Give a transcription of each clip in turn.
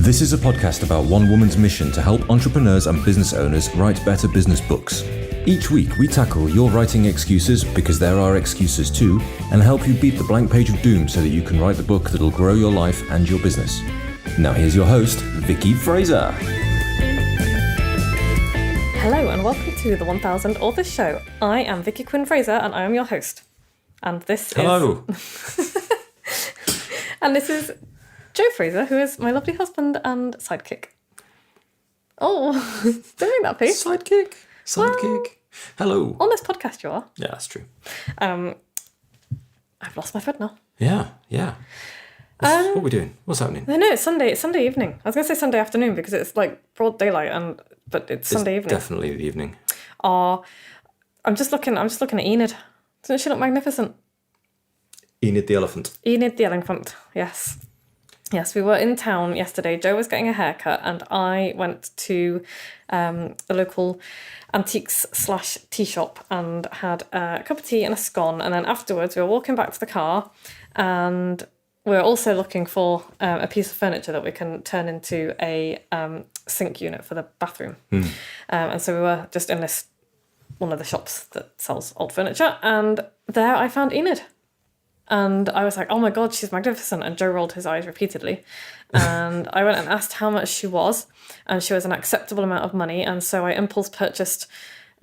This is a podcast about one woman's mission to help entrepreneurs and business owners write better business books. Each week, we tackle your writing excuses, because there are excuses too, and help you beat the blank page of doom so that you can write the book that'll grow your life and your business. Now here's your host, Vicky Fraser. Hello and welcome to the 1000 Authors Show. I am Vicky Quinn Fraser and I am your host. And this Hello. And this is Joe Fraser, who is my lovely husband and sidekick. Oh, don't make that face. Sidekick. Well, Hello. On this podcast you are. Yeah, that's true. I've lost my thread now. Yeah. What are we doing? What's happening? No, it's Sunday evening. I was going to say Sunday afternoon because it's like broad daylight, but it's Sunday evening. Definitely the evening. I'm just looking at Enid. Doesn't she look magnificent? Enid the elephant. Enid the elephant, yes. Yes, we were in town yesterday. Joe was getting a haircut and I went to the local antiques/tea shop and had a cup of tea and a scone. And then afterwards we were walking back to the car and we were also looking for a piece of furniture that we can turn into a sink unit for the bathroom. And so we were just in one of the shops that sells old furniture, and there I found Enid. And I was like, oh my God, she's magnificent. And Joe rolled his eyes repeatedly. And I went and asked how much she was. And she was an acceptable amount of money. And so I impulse purchased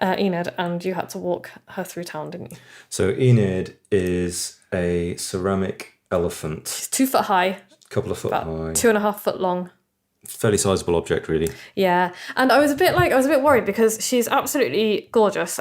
Enid, and you had to walk her through town, didn't you? So Enid is a ceramic elephant. She's 2 foot high. A couple of foot high. 2.5 foot long. Fairly sizable object, really. Yeah. And I was a bit worried because she's absolutely gorgeous.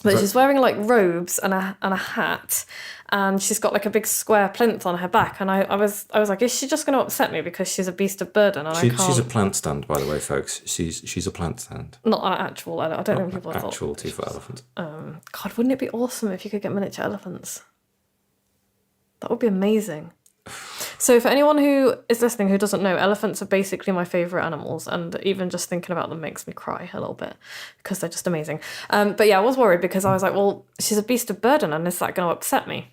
But she's wearing like robes and a hat, and she's got like a big square plinth on her back. And I was like, is she just going to upset me because she's a beast of burden? And she's a plant stand, by the way, folks. She's a plant stand. Not an actual. I don't know if people thought. Actual 2 foot elephant. God, wouldn't it be awesome if you could get miniature elephants? That would be amazing. So for anyone who is listening who doesn't know, elephants are basically my favourite animals, and even just thinking about them makes me cry a little bit because they're just amazing. But yeah, I was worried because I was like, well, she's a beast of burden, and is that going to upset me?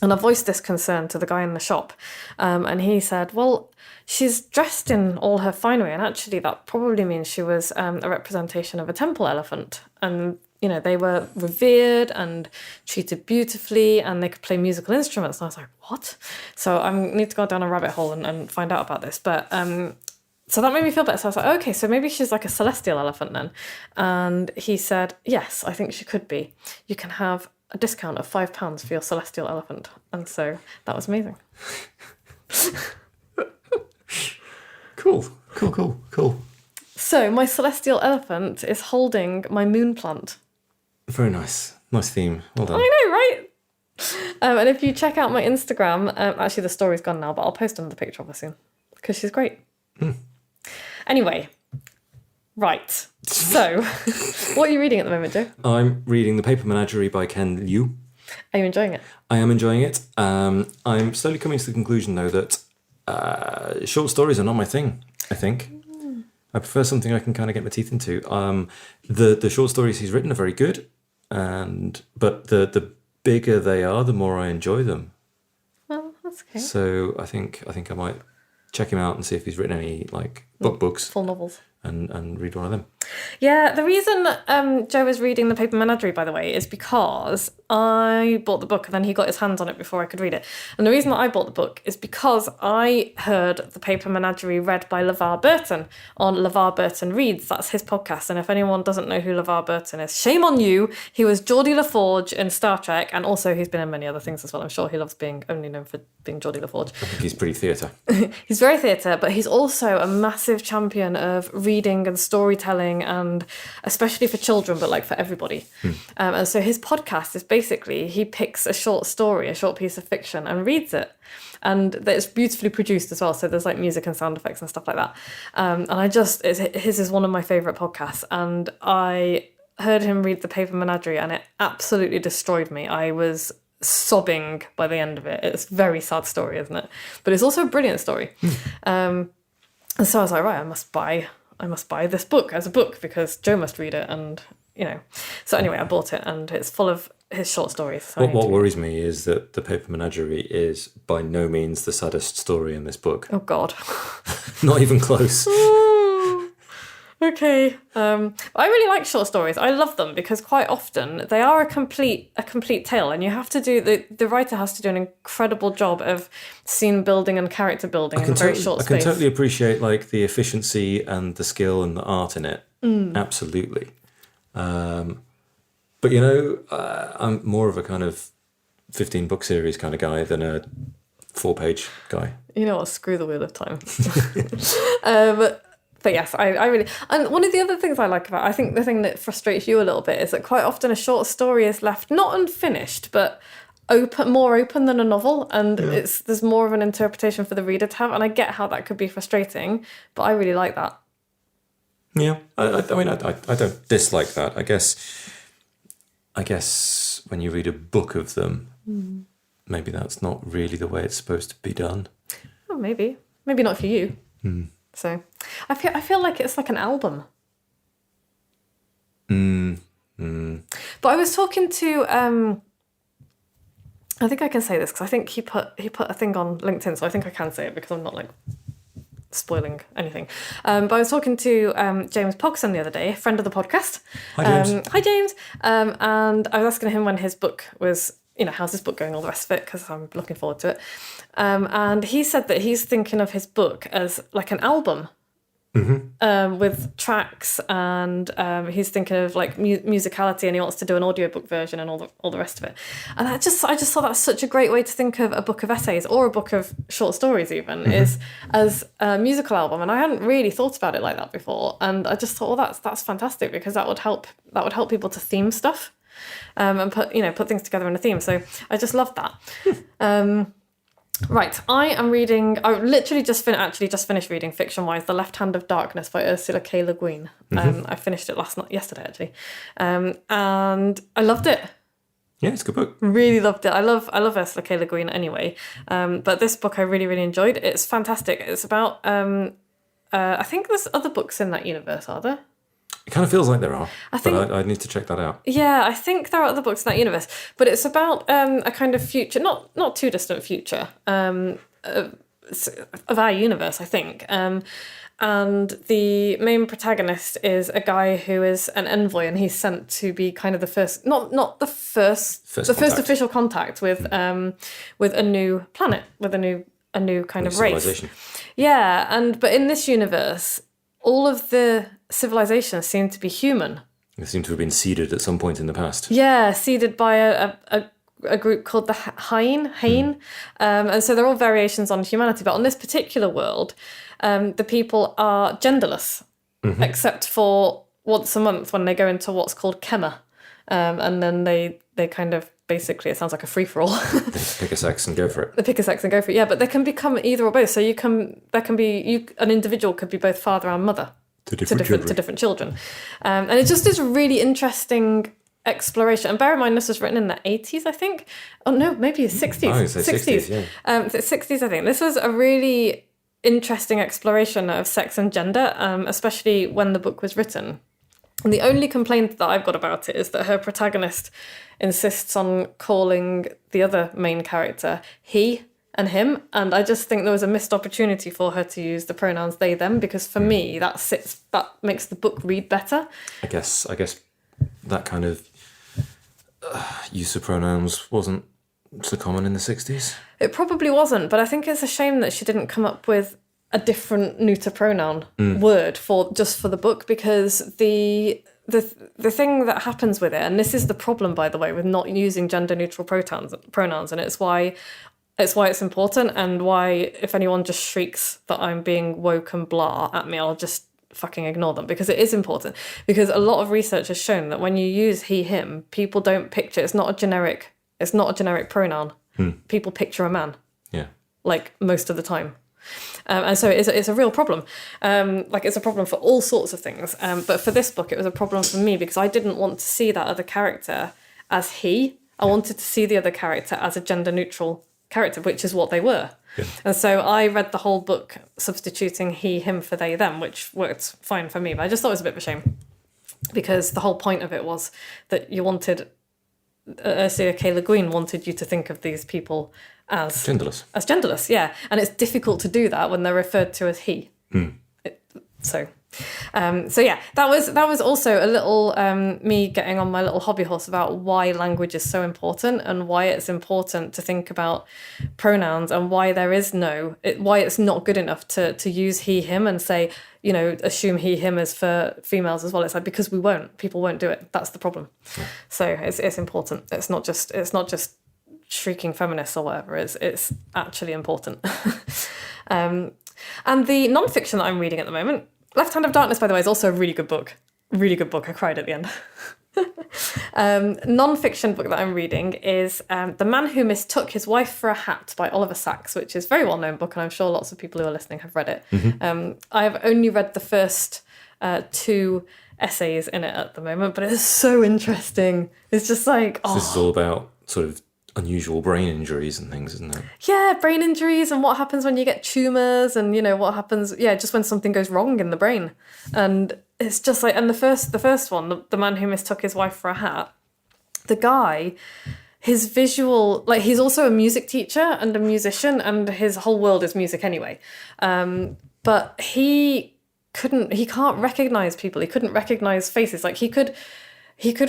And I voiced this concern to the guy in the shop, and he said, well, she's dressed in all her finery, and actually that probably means she was a representation of a temple elephant. And you know, they were revered and treated beautifully, and they could play musical instruments. And I was like, what? So I need to go down a rabbit hole and find out about this. But so that made me feel better. So I was like, okay, so maybe she's like a celestial elephant then. And he said, yes, I think she could be. You can have a discount of £5 for your celestial elephant. And so that was amazing. Cool. So my celestial elephant is holding my moon plant. Very nice. Nice theme. Well done. I know, right? And if you check out my Instagram, actually the story's gone now, but I'll post another picture of her soon because she's great. Anyway, right. So, what are you reading at the moment, Joe? I'm reading The Paper Menagerie by Ken Liu. Are you enjoying it? I am enjoying it. I'm slowly coming to the conclusion, though, that short stories are not my thing, I think. I prefer something I can kind of get my teeth into. The short stories he's written are very good, but the bigger they are, the more I enjoy them. Well, that's okay. So I think I might check him out and see if he's written any like books, full novels, and read one of them. Yeah, the reason Joe is reading The Paper Menagerie, by the way, is because I bought the book and then he got his hands on it before I could read it. And the reason that I bought the book is because I heard The Paper Menagerie read by LeVar Burton on LeVar Burton Reads. That's his podcast. And if anyone doesn't know who LeVar Burton is, shame on you. He was Geordie LaForge in Star Trek, and also he's been in many other things as well. I'm sure he loves being only known for being Geordie LaForge. I think he's pretty theatre. He's very theatre, but he's also a massive champion of reading and storytelling, and especially for children, but like for everybody. And so his podcast is basically, he picks a short story, a short piece of fiction, and reads it. And it's beautifully produced as well. So there's like music and sound effects and stuff like that. And his is one of my favourite podcasts. And I heard him read The Paper Menagerie and it absolutely destroyed me. I was sobbing by the end of it. It's a very sad story, isn't it? But it's also a brilliant story. And so I was like, right, I must buy this book as a book because Joe must read it, and So anyway, I bought it, and it's full of his short stories. So what worries me is that the paper menagerie is by no means the saddest story in this book. Oh God. Not even close. Okay. I really like short stories. I love them because quite often they are a complete tale, and you have to do the writer has to do an incredible job of scene building and character building in a very short space. I can totally appreciate like the efficiency and the skill and the art in it. Absolutely. But I'm more of a kind of 15 book series kind of guy than a 4-page guy. You know what? Screw the Wheel of Time. But yes, I really... And one of the other things I like about it, I think the thing that frustrates you a little bit is that quite often a short story is left not unfinished, but more open than a novel, and there's more of an interpretation for the reader to have, and I get how that could be frustrating, but I really like that. Yeah, I mean, I don't dislike that. I guess when you read a book of them, maybe that's not really the way it's supposed to be done. Oh, maybe not for you. So, I feel like it's like an album. But I was talking to I think I can say this because I think he put a thing on LinkedIn, so I think I can say it because I'm not like spoiling anything. But I was talking to James Pogson the other day, friend of the podcast. Hi, James. Hi, James. And I was asking him when his book was, how's this book going, all the rest of it, because I'm looking forward to it. And he said that he's thinking of his book as like an album. With tracks, and he's thinking of like musicality, and he wants to do an audiobook version and all the rest of it. And I just thought that's such a great way to think of a book of essays or a book of short stories even is as a musical album. And I hadn't really thought about it like that before, and I just thought, well, that's fantastic, because that would help people to theme stuff and put things together in a theme. So I just love that. Right, I literally just finished reading, fiction-wise, The Left Hand of Darkness by Ursula K. Le Guin. I finished it yesterday, actually. And I loved it. Yeah, it's a good book. Really loved it. I love Ursula K. Le Guin anyway. But this book I really, really enjoyed. It's fantastic. It's about, I think there's other books in that universe, are there? It kind of feels like there are, but I need to check that out. Yeah, I think there are other books in that universe, but it's about a kind of future, not too distant future, of our universe, I think. And the main protagonist is a guy who is an envoy, and he's sent to be kind of the first, not the first official contact with a new planet, with a new kind of race. Yeah, but in this universe, all of the civilizations seem to be human. They seem to have been seeded at some point in the past. Yeah, seeded by a group called the Hain. And so they're all variations on humanity. But on this particular world, the people are genderless, except for once a month when they go into what's called Kema. And then they kind of, basically, it sounds like a free-for-all. They pick a sex and go for it. They pick a sex and go for it, yeah. But they can become either or both. So an individual could be both father and mother to different children. And it just is a really interesting exploration. And bear in mind, this was written in the 80s, I think. Oh, no, maybe 60s. I would say 60s, yeah. 60s, I think. This was a really interesting exploration of sex and gender, especially when the book was written. And the only complaint that I've got about it is that her protagonist insists on calling the other main character he and him, and I just think there was a missed opportunity for her to use the pronouns they, them, because for me that makes the book read better. I guess that kind of use of pronouns wasn't so common in the 60s. It probably wasn't, but I think it's a shame that she didn't come up with a different neuter pronoun word for the book, because the thing that happens with it, and this is the problem, by the way, with not using gender neutral pronouns, and it's why it's important, and why if anyone just shrieks that I'm being woke and blah at me, I'll just fucking ignore them, because it is important. Because a lot of research has shown that when you use he, him, people don't picture, it's not a generic pronoun. People picture a man. Yeah. Like most of the time. And so it's a real problem. It's a problem for all sorts of things. But for this book, it was a problem for me because I didn't want to see that other character as he. I wanted to see the other character as a gender neutral character, which is what they were. Yeah. And so I read the whole book substituting he, him for they, them, which worked fine for me. But I just thought it was a bit of a shame. because the whole point of it was that you wanted, Ursula K. Le Guin wanted you to think of these people as Genderless. As genderless, yeah. And it's difficult to do that when they're referred to as he. So yeah, that was also a little me getting on my little hobby horse about why language is so important and why it's important to think about pronouns and why why it's not good enough to use he, him and say, assume he, him is for females as well. It's like, because people won't do it. That's the problem. Yeah. So it's important. It's not just shrieking feminists or whatever. It's actually important. And the non-fiction that I'm reading at the moment, Left Hand of Darkness, by the way, is also a really good book. Really good book. I cried at the end. Non-fiction book that I'm reading is The Man Who Mistook His Wife for a Hat by Oliver Sacks, which is a very well-known book, and I'm sure lots of people who are listening have read it. Mm-hmm. I have only read the first 2 essays in it at the moment, but it's so interesting. It's just like... This is all about sort of unusual brain injuries and things, isn't it? Yeah, brain injuries and what happens when you get tumours and, what happens, just when something goes wrong in the brain. And it's just like, and the first one, the Man Who Mistook His Wife for a Hat, the guy, his visual, like, he's also a music teacher and a musician, and his whole world is music anyway. But he can't recognise people. He couldn't recognise faces. Like, he could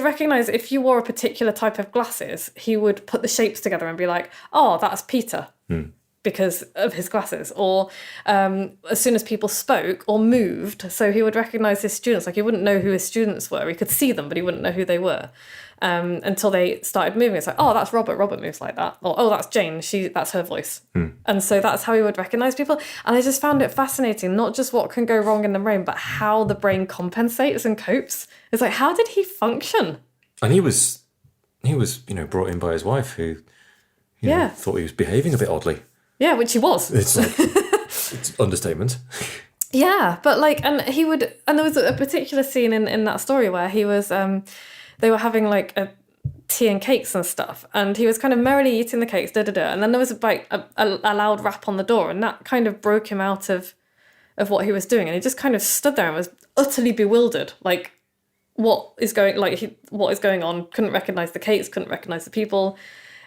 recognise if you wore a particular type of glasses, he would put the shapes together and be like, oh, that's Peter, because of his glasses. Or as soon as people spoke or moved, so he would recognise his students. Like, he wouldn't know who his students were. He could see them, but he wouldn't know who they were until they started moving. It's like, oh, that's Robert. Robert moves like that. Or, oh, that's Jane. That's her voice. And so that's how he would recognise people. And I just found it fascinating, not just what can go wrong in the brain, but how the brain compensates and copes. It's like, how did he function? And he was brought in by his wife, who thought he was behaving a bit oddly. Yeah, which he was. It's like, it's understatement. Yeah, but like, and there was a particular scene in that story where he was, they were having like a tea and cakes and stuff, and he was kind of merrily eating the cakes, and then there was like a loud rap on the door, and that kind of broke him out of what he was doing, and he just kind of stood there and was utterly bewildered, like, what is going on, couldn't recognise the cakes, couldn't recognise the people,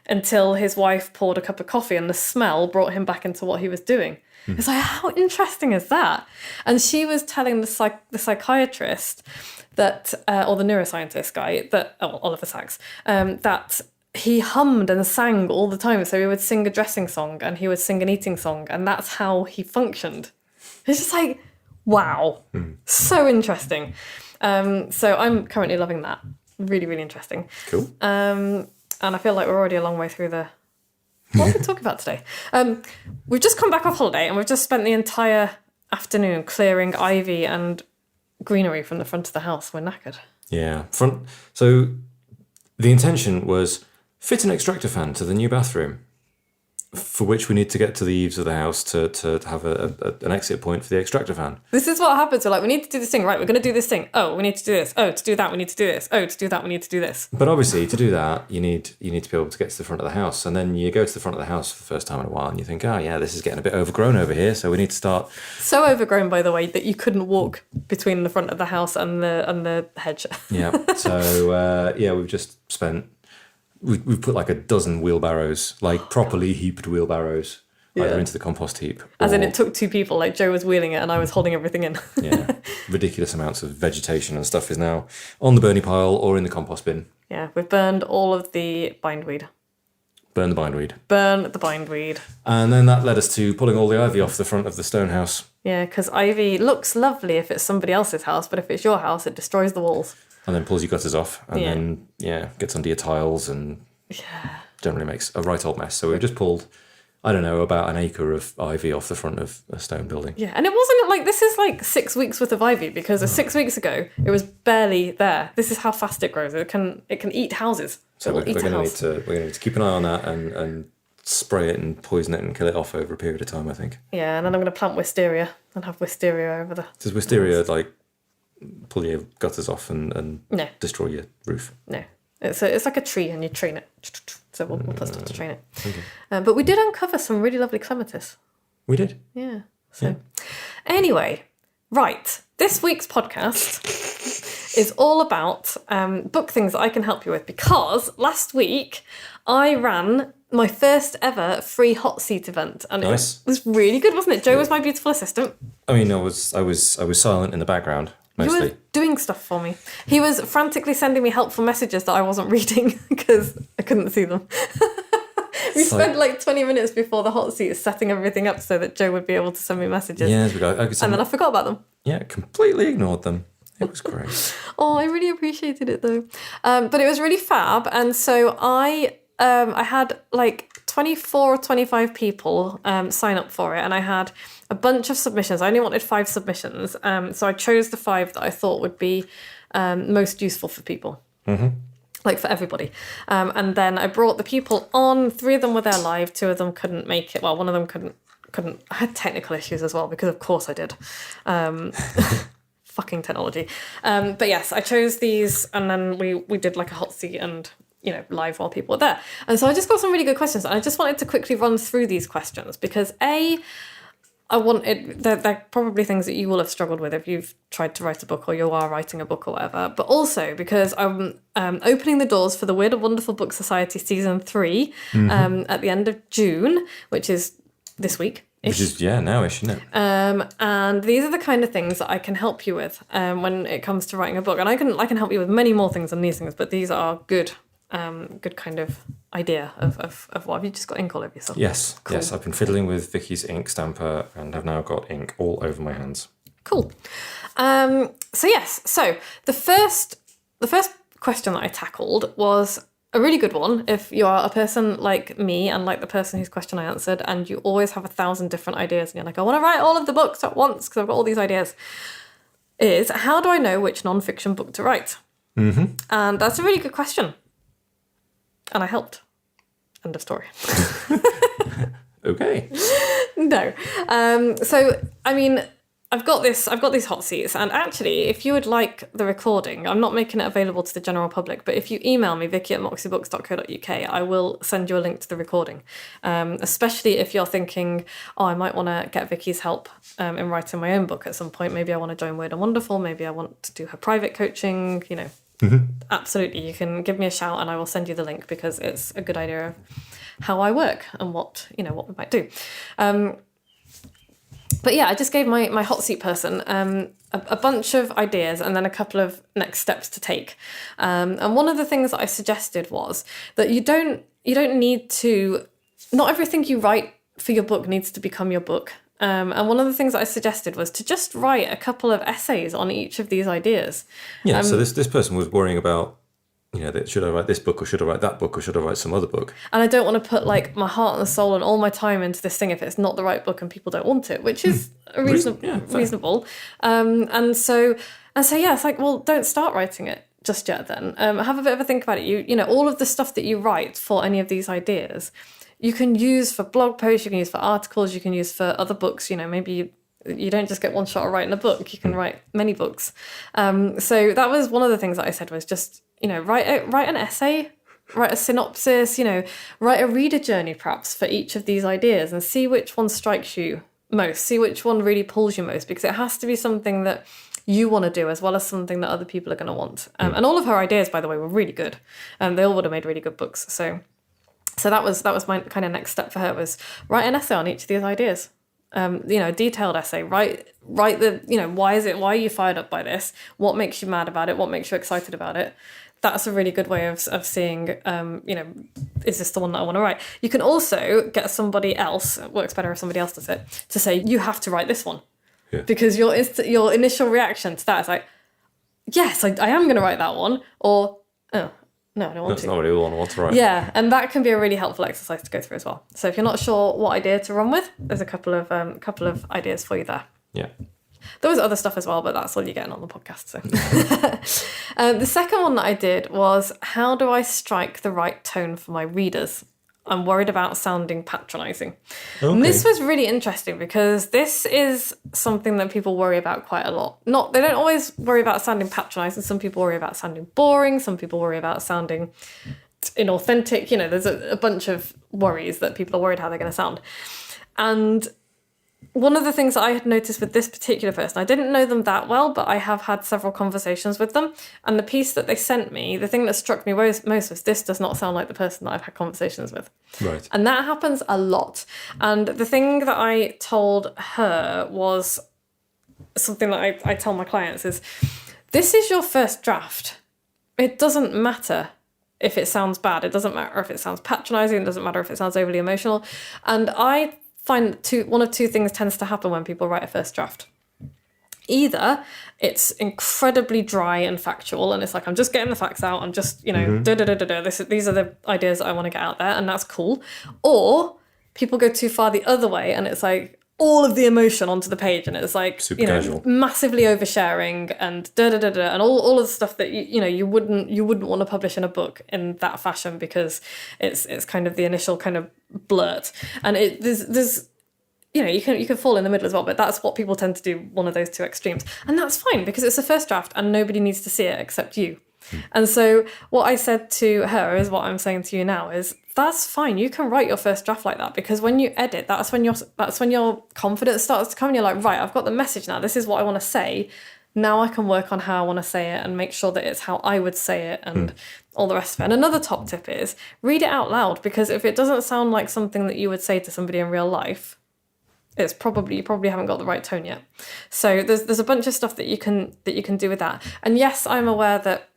until his wife poured a cup of coffee and the smell brought him back into what he was doing. It's like, how interesting is that? And she was telling the psychiatrist that, or the neuroscientist guy, Oliver Sacks, that he hummed and sang all the time. So he would sing a dressing song and he would sing an eating song, and that's how he functioned. It's just like, wow, so interesting. So I'm currently loving that. Really, really interesting. Cool. And I feel like we're already a long way through what are we talking about today? We've just come back off holiday and we've just spent the entire afternoon clearing ivy and greenery from the front of the house. We're knackered. Yeah. So the intention was fit an extractor fan to the new bathroom, for which we need to get to the eaves of the house to have an exit point for the extractor fan. This is what happens. We're like, we need to do this thing. Right, we're going to do this thing. Oh, we need to do this. Oh, to do that, we need to do this. Oh, to do that, we need to do this. But obviously, to do that, you need to be able to get to the front of the house. And then you go to the front of the house for the first time in a while and you think, oh, yeah, this is getting a bit overgrown over here, so we need to start... So overgrown, by the way, that you couldn't walk between the front of the house and the hedge. Yeah, so, we've just spent... We've put like a dozen wheelbarrows, like properly heaped wheelbarrows, either into the compost heap. As in, it took 2 people, like Joe was wheeling it and I was holding everything in. Yeah, ridiculous amounts of vegetation and stuff is now on the burning pile or in the compost bin. Yeah, we've burned all of the bindweed. Burn the bindweed. Burn the bindweed. And then that led us to pulling all the ivy off the front of the stone house. Yeah, because ivy looks lovely if it's somebody else's house, but if it's your house, it destroys the walls. And then pulls your gutters off, and then gets under your tiles and generally makes a right old mess. So we've just pulled, I don't know, about an acre of ivy off the front of a stone building. Yeah, and it wasn't like, this is like 6 weeks worth of ivy, because 6 weeks ago it was barely there. This is how fast it grows. It can eat houses. So we're going to need to keep an eye on that and spray it and poison it and kill it off over a period of time, I think. Yeah, and then I'm going to plant wisteria and have wisteria over the... Does wisteria like pull your gutters off and destroy your roof? No. It's like a tree and you train it. So we'll put stuff to train it. Okay. But we did uncover some really lovely clematis. We did? Yeah. So anyway, right. This week's podcast is all about book things that I can help you with, because last week I ran my first ever free hot seat event, and Nice. it was really good, wasn't it? Joe was my beautiful assistant. I mean, I was silent in the background mostly. You were doing stuff for me. He was frantically sending me helpful messages that I wasn't reading because I couldn't see them. We spent like 20 minutes before the hot seat setting everything up so that Joe would be able to send me messages. Yeah, and then I forgot about them. Yeah, completely ignored them. It was great. Oh, I really appreciated it though. But it was really fab. And so I had like 24 or 25 people sign up for it. And I had a bunch of submissions. I only wanted 5 submissions. So I chose the 5 that I thought would be most useful for people. Mm-hmm. Like for everybody. And then I brought the people on. 3 of them were there live. 2 of them couldn't make it. Well, one of them couldn't. I had technical issues as well, because of course I did. Fucking technology. But yes, I chose these, and then we did like a hot seat and, live while people were there. And so I just got some really good questions. And I just wanted to quickly run through these questions because they're probably things that you will have struggled with if you've tried to write a book or you are writing a book or whatever, but also because I'm opening the doors for the Weird and Wonderful Book Society Season 3 at the end of June, which is this week. Which is, now-ish, isn't it? And these are the kind of things that I can help you with when it comes to writing a book. And I can help you with many more things than these things, but these are good kind of idea of what. Have you just got ink all over yourself? Yes, cool. Yes. I've been fiddling with Vicky's ink stamper and have now got ink all over my hands. Cool. So the first question that I tackled was a really good one. If you are a person like me and like the person whose question I answered, and you always have 1,000 different ideas, and you're like, I want to write all of the books at once because I've got all these ideas, is how do I know which non-fiction book to write? Mm-hmm. And that's a really good question. And I helped. End of story. Okay. No. So, I mean, I've got these hot seats, and actually, if you would like the recording, I'm not making it available to the general public, but if you email me, vicky@moxiebooks.co.uk, I will send you a link to the recording, especially if you're thinking, I might want to get Vicky's help in writing my own book at some point. Maybe I want to join Weird and Wonderful, maybe I want to do her private coaching, Mm-hmm. Absolutely, you can give me a shout and I will send you the link, because it's a good idea of how I work and what we might do. But yeah, I just gave my hot seat person a bunch of ideas and then a couple of next steps to take. And one of the things that I suggested was that you don't need to. Not everything you write for your book needs to become your book. And one of the things that I suggested was to just write a couple of essays on each of these ideas. Yeah. So this person was worrying about, should I write this book or should I write that book or should I write some other book? And I don't want to put like my heart and soul and all my time into this thing if it's not the right book and people don't want it, which is reasonable. And so yeah, it's like, well, don't start writing it just yet then. Have a bit of a think about it. You know, all of the stuff that you write for any of these ideas, you can use for blog posts, you can use for articles, you can use for other books. Maybe you don't just get one shot at writing a book, you can write many books. So that was one of the things that I said was just, write an essay, write a synopsis, write a reader journey perhaps for each of these ideas and see which one strikes you most, see which one really pulls you most, because it has to be something that you want to do as well as something that other people are going to want. And all of her ideas, by the way, were really good. They all would have made really good books. So that was my kind of next step for her, was write an essay on each of these ideas. A detailed essay. Write the, why are you fired up by this? What makes you mad about it? What makes you excited about it? That's a really good way of seeing, is this the one that I want to write? You can also get somebody else, it works better if somebody else does it, to say, you have to write this one. Yeah. Because your initial reaction to that is like, yes, I am going to write that one. Or, oh, no, I don't want to. That's not what you want to write. Yeah, and that can be a really helpful exercise to go through as well. So if you're not sure what idea to run with, there's a couple of ideas for you there. Yeah. There was other stuff as well, but that's all you're getting on the podcast. So, the second one that I did was, how do I strike the right tone for my readers? I'm worried about sounding patronising. Okay. And this was really interesting because this is something that people worry about quite a lot. They don't always worry about sounding patronising. Some people worry about sounding boring. Some people worry about sounding inauthentic. There's a bunch of worries that people are worried how they're going to sound. And one of the things that I had noticed with this particular person, I didn't know them that well, but I have had several conversations with them. And the piece that they sent me, the thing that struck me most was this does not sound like the person that I've had conversations with. Right. And that happens a lot. And the thing that I told her was something that I tell my clients is, this is your first draft. It doesn't matter if it sounds bad. It doesn't matter if it sounds patronizing. It doesn't matter if it sounds overly emotional. And I find one of two things tends to happen when people write a first draft. Either it's incredibly dry and factual, and it's like, I'm just getting the facts out, I'm just, these are the ideas that I want to get out there, and that's cool. Or people go too far the other way, and it's like all of the emotion onto the page, and it's like, super casual, massively oversharing, and and all of the stuff that you wouldn't want to publish in a book in that fashion, because it's kind of the initial kind of blurt, and there's you can fall in the middle as well, but that's what people tend to do, one of those two extremes. And that's fine, because it's a first draft and nobody needs to see it except you. And so what I said to her is what I'm saying to you now is, that's fine. You can write your first draft like that, because when you edit, that's when your confidence starts to come, and you're like, right, I've got the message now. This is what I want to say. Now I can work on how I want to say it and make sure that it's how I would say it and all the rest of it. And another top tip is read it out loud, because if it doesn't sound like something that you would say to somebody in real life, you probably haven't got the right tone yet. So there's a bunch of stuff that you can do with that. And yes, I'm aware that,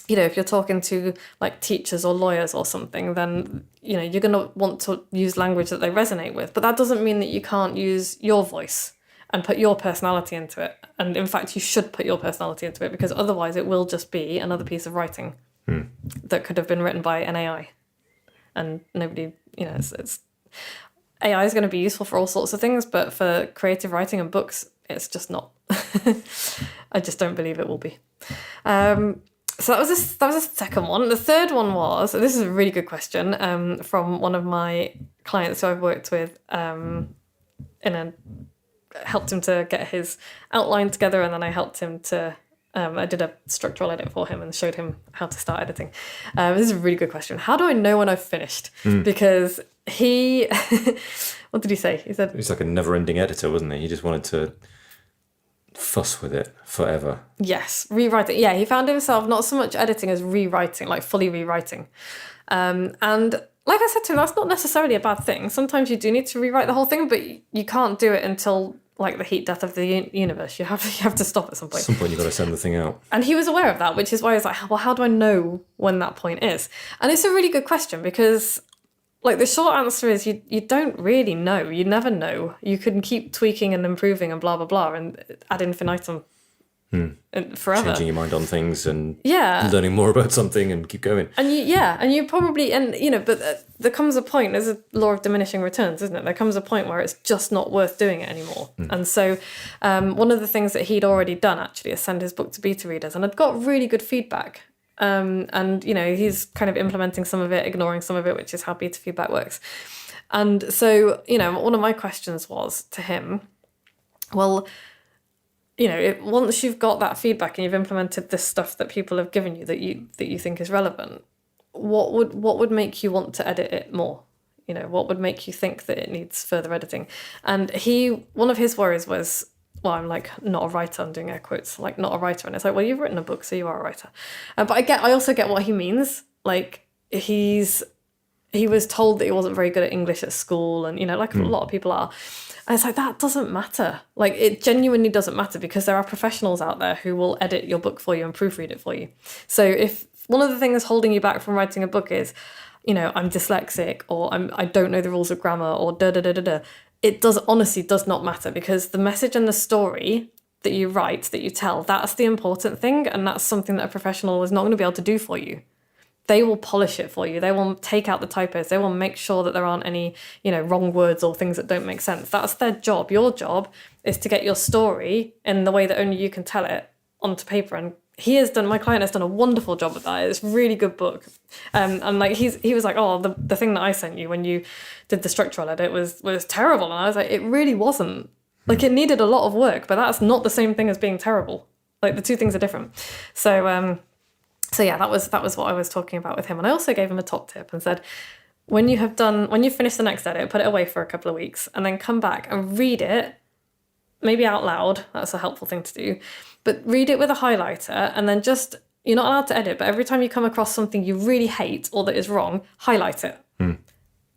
if you're talking to like teachers or lawyers or something, then you're going to want to use language that they resonate with. But that doesn't mean that you can't use your voice and put your personality into it. And in fact, you should put your personality into it, because otherwise it will just be another piece of writing that could have been written by an AI. And nobody, it's AI is going to be useful for all sorts of things, but for creative writing and books, it's just not. I just don't believe it will be. So that was the second one. The third one was, this is a really good question, from one of my clients who I've worked with, helped him to get his outline together, and then I helped him to, I did a structural edit for him and showed him how to start editing. This is a really good question. How do I know when I've finished? Because he, what did he say? He said, he's like a never-ending editor, wasn't he? He just wanted to fuss with it forever. Yes, rewriting. Yeah, he found himself not so much editing as rewriting, like fully rewriting. And like I said to him, that's not necessarily a bad thing. Sometimes you do need to rewrite the whole thing, but you can't do it until like the heat death of the universe. You have to stop at some point. At some point you've got to send the thing out. And he was aware of that, which is why I was like, well, how do I know when that point is? And it's a really good question, because like the short answer is you don't really know. You never know. You can keep tweaking and improving and blah, blah, blah, and ad infinitum and forever. Changing your mind on things and learning more about something and keep going. And you probably, but there comes a point, there's a law of diminishing returns, isn't it? There comes a point where it's just not worth doing it anymore. And so one of the things that he'd already done actually is send his book to beta readers, and I'd got really good feedback. And he's kind of implementing some of it, ignoring some of it, which is how beta feedback works. And so, one of my questions was to him, well, once you've got that feedback and you've implemented this stuff that people have given you that you think is relevant, what would make you want to edit it more? What would make you think that it needs further editing? And one of his worries was, well, I'm like not a writer, I'm doing air quotes, like not a writer. And it's like, well, you've written a book, so you are a writer. But I also get what he means. Like he was told that he wasn't very good at English at school, and like a lot of people are. And it's like, that doesn't matter. Like, it genuinely doesn't matter, because there are professionals out there who will edit your book for you and proofread it for you. So if one of the things holding you back from writing a book is, I'm dyslexic, or I don't know the rules of grammar, or it honestly does not matter, because the message and the story that you write, that you tell, that's the important thing, and that's something that a professional is not going to be able to do for you. They will polish it for you. They will take out the typos. They will make sure that there aren't any, wrong words or things that don't make sense. That's their job. Your job is to get your story in the way that only you can tell it onto paper. And my client has done a wonderful job of that. It's a really good book. And like he was like, oh, the thing that I sent you when you did the structural edit was terrible. And I was like, it really wasn't. Like, it needed a lot of work, but that's not the same thing as being terrible. Like, the two things are different. So yeah, that was what I was talking about with him. And I also gave him a top tip and said, when you finish the next edit, put it away for a couple of weeks and then come back and read it, maybe out loud. That's a helpful thing to do. But read it with a highlighter and then you're not allowed to edit, but every time you come across something you really hate or that is wrong, highlight it.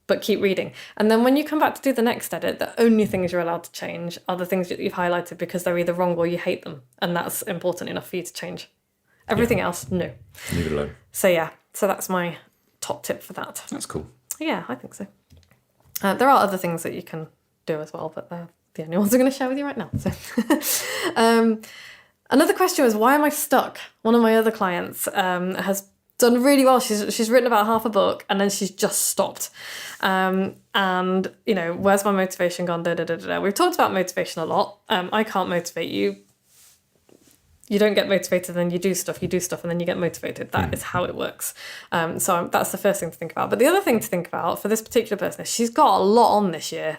But keep reading. And then when you come back to do the next edit, the only things you're allowed to change are the things that you've highlighted because they're either wrong or you hate them. And that's important enough for you to change. Everything else, no. Leave it alone. So that's my top tip for that. That's cool. Yeah, I think so. There are other things that you can do as well, but they're the only ones I'm going to share with you right now. So, another question was, why am I stuck? One of my other clients has done really well. She's written about half a book and then she's just stopped. And, where's my motivation gone? We've talked about motivation a lot. I can't motivate you. You don't get motivated, then you do stuff, and then you get motivated. That is how it works. So that's the first thing to think about. But the other thing to think about for this particular person is she's got a lot on this year.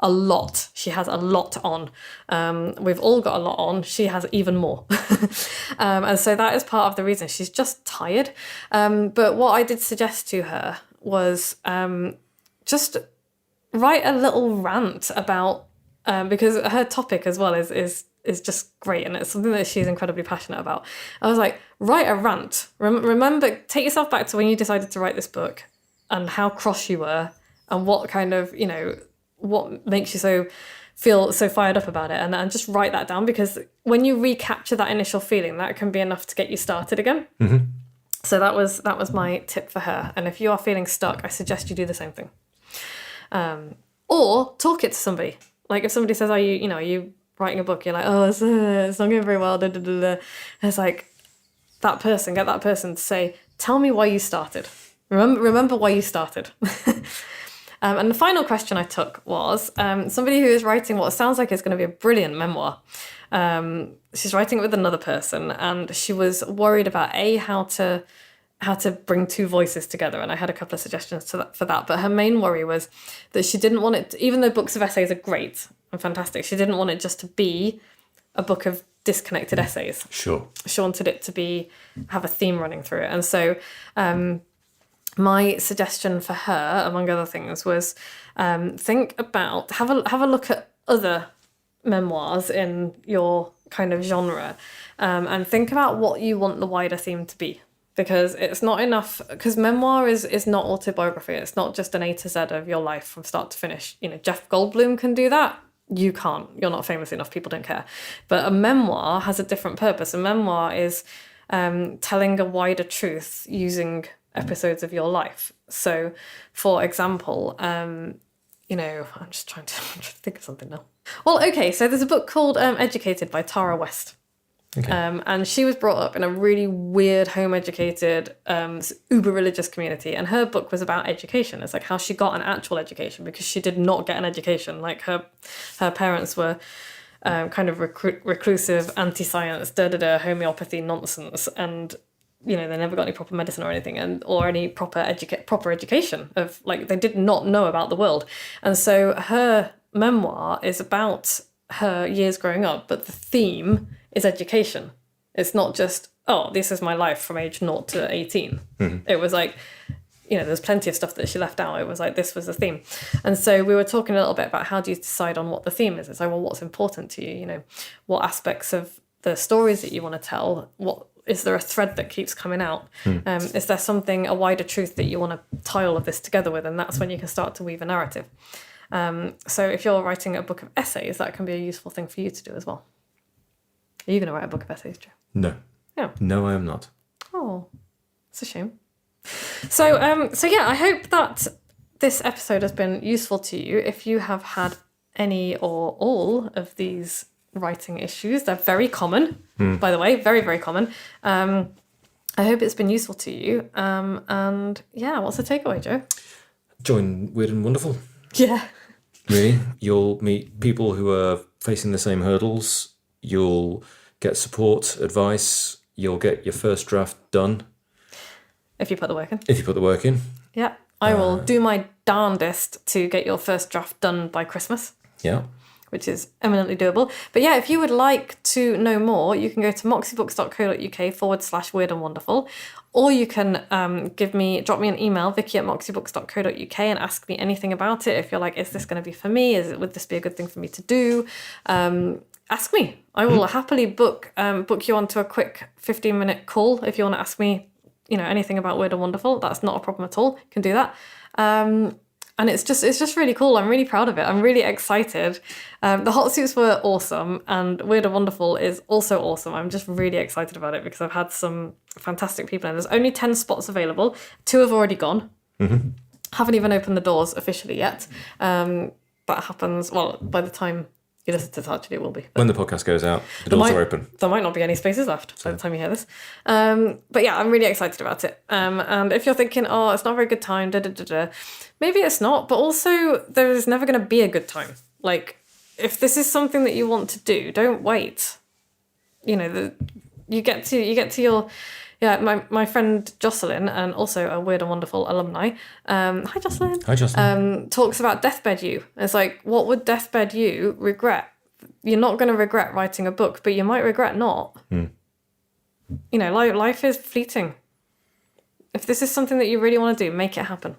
A lot. She has a lot on. We've all got a lot on. She has even more. And so that is part of the reason. She's just tired. But what I did suggest to her was just write a little rant about, because her topic as well is just great, and it's something that she's incredibly passionate about. I was like, write a rant. Remember, take yourself back to when you decided to write this book and how cross you were and what kind of, what makes you feel so fired up about it, and just write that down, because when you recapture that initial feeling, that can be enough to get you started again. Mm-hmm. So that was my tip for her. And if you are feeling stuck, I suggest you do the same thing. Or talk it to somebody. Like if somebody says, are you writing a book? You're like, oh, it's not going very well. And it's like, get that person to say, tell me why you started. Remember why you started. And the final question I took was somebody who is writing what sounds like it's going to be a brilliant memoir. She's writing it with another person, and she was worried about how to bring two voices together. And I had a couple of suggestions for that. But her main worry was that she didn't want it, even though books of essays are great and fantastic, she didn't want it just to be a book of disconnected essays. Sure. She wanted it to have a theme running through it. And so my suggestion for her, among other things, was think about, have a look at other memoirs in your kind of genre, and think about what you want the wider theme to be. Because it's not enough, because memoir is not autobiography. It's not just an A to Z of your life from start to finish. Jeff Goldblum can do that. You can't. You're not famous enough. People don't care. But a memoir has a different purpose. A memoir is telling a wider truth using episodes of your life. So, for example, I'm just trying to think of something now. Well, okay, so there's a book called Educated by Tara West. Okay. And she was brought up in a really weird, home-educated, uber-religious community. And her book was about education. It's like how she got an actual education, because she did not get an education. Like her parents were kind of reclusive, anti-science, homeopathy nonsense. And they never got any proper medicine or anything, or any proper education of, like, they did not know about the world. And so her memoir is about her years growing up, but the theme is education. It's not just, this is my life from age 0 to 18. Mm-hmm. It was like, there's plenty of stuff that she left out. It was like, this was the theme. And so we were talking a little bit about how do you decide on what the theme is. It's like, well, what's important to you? What aspects of the stories that you want to tell? Is there a thread that keeps coming out? Is there a wider truth that you want to tie all of this together with? And that's when you can start to weave a narrative. So if you're writing a book of essays, that can be a useful thing for you to do as well. Are you going to write a book of essays, Joe? No. Yeah. No, I am not. Oh, it's a shame. So yeah, I hope that this episode has been useful to you. If you have had any or all of these writing issues, they're very common, by the way, very, very common. I hope it's been useful to you. And yeah, what's the takeaway, Joe? Join Weird and Wonderful. Yeah. Really? You'll meet people who are facing the same hurdles. You'll get support, advice. You'll get your first draft done. If you put the work in. If you put the work in. Yeah. I will do my darndest to get your first draft done by Christmas. Yeah. which is eminently doable. But yeah, if you would like to know more, you can go to moxiebooks.co.uk/weird and wonderful, or you can drop me an email, vicky@moxiebooks.co.uk, and ask me anything about it. If you're like, is this going to be for me? Would this be a good thing for me to do? Ask me. I will happily book you onto a quick 15-minute call if you want to ask me, anything about Weird and Wonderful. That's not a problem at all. You can do that. And it's just really cool. I'm really proud of it. I'm really excited. The hot suits were awesome, and Weird and Wonderful is also awesome. I'm just really excited about it because I've had some fantastic people in. There's only 10 spots available. 2 have already gone. Mm-hmm. Haven't even opened the doors officially yet. That happens, well, by the time you listen to this, actually it will be. When the podcast goes out, the doors are open. There might not be any spaces left by the time you hear this. But yeah, I'm really excited about it. And if you're thinking, oh, it's not a very good time, maybe it's not, but also there is never going to be a good time. Like, if this is something that you want to do, don't wait. You get to your... Yeah, my friend Jocelyn, and also a Weird and Wonderful alumni. Hi, Jocelyn. Hi, Jocelyn. Talks about Deathbed You. It's like, what would Deathbed You regret? You're not going to regret writing a book, but you might regret not. Life is fleeting. If this is something that you really want to do, make it happen.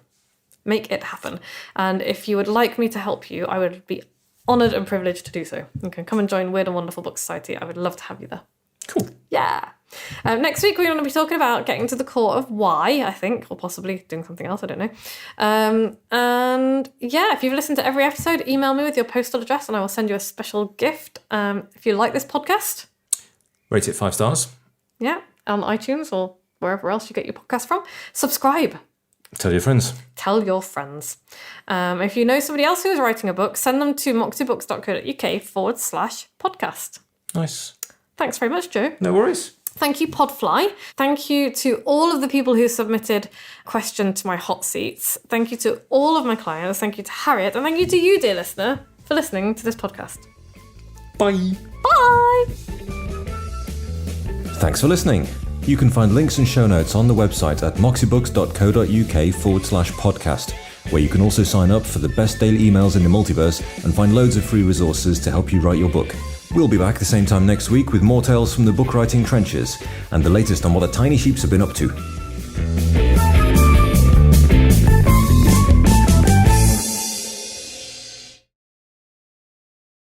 Make it happen. And if you would like me to help you, I would be honoured and privileged to do so. You can come and join Weird and Wonderful Book Society. I would love to have you there. Cool. Yeah. Next week, we're going to be talking about getting to the core of why, I think, or possibly doing something else, I don't know. And yeah, if you've listened to every episode, email me with your postal address and I will send you a special gift. If you like this podcast, rate it 5 stars. Yeah, on iTunes or wherever else you get your podcast from. Subscribe. Tell your friends. Tell your friends. If you know somebody else who is writing a book, send them to moxiebooks.co.uk/podcast. Nice. Thanks very much, Joe. No worries. Thank you, Podfly. Thank you to all of the people who submitted questions to my hot seats. Thank you to all of my clients. Thank you to Harriet. And thank you to you, dear listener, for listening to this podcast. Bye. Bye. Thanks for listening. You can find links and show notes on the website at moxiebooks.co.uk/podcast, where you can also sign up for the best daily emails in the multiverse and find loads of free resources to help you write your book. We'll be back the same time next week with more tales from the book writing trenches and the latest on what the tiny sheeps have been up to.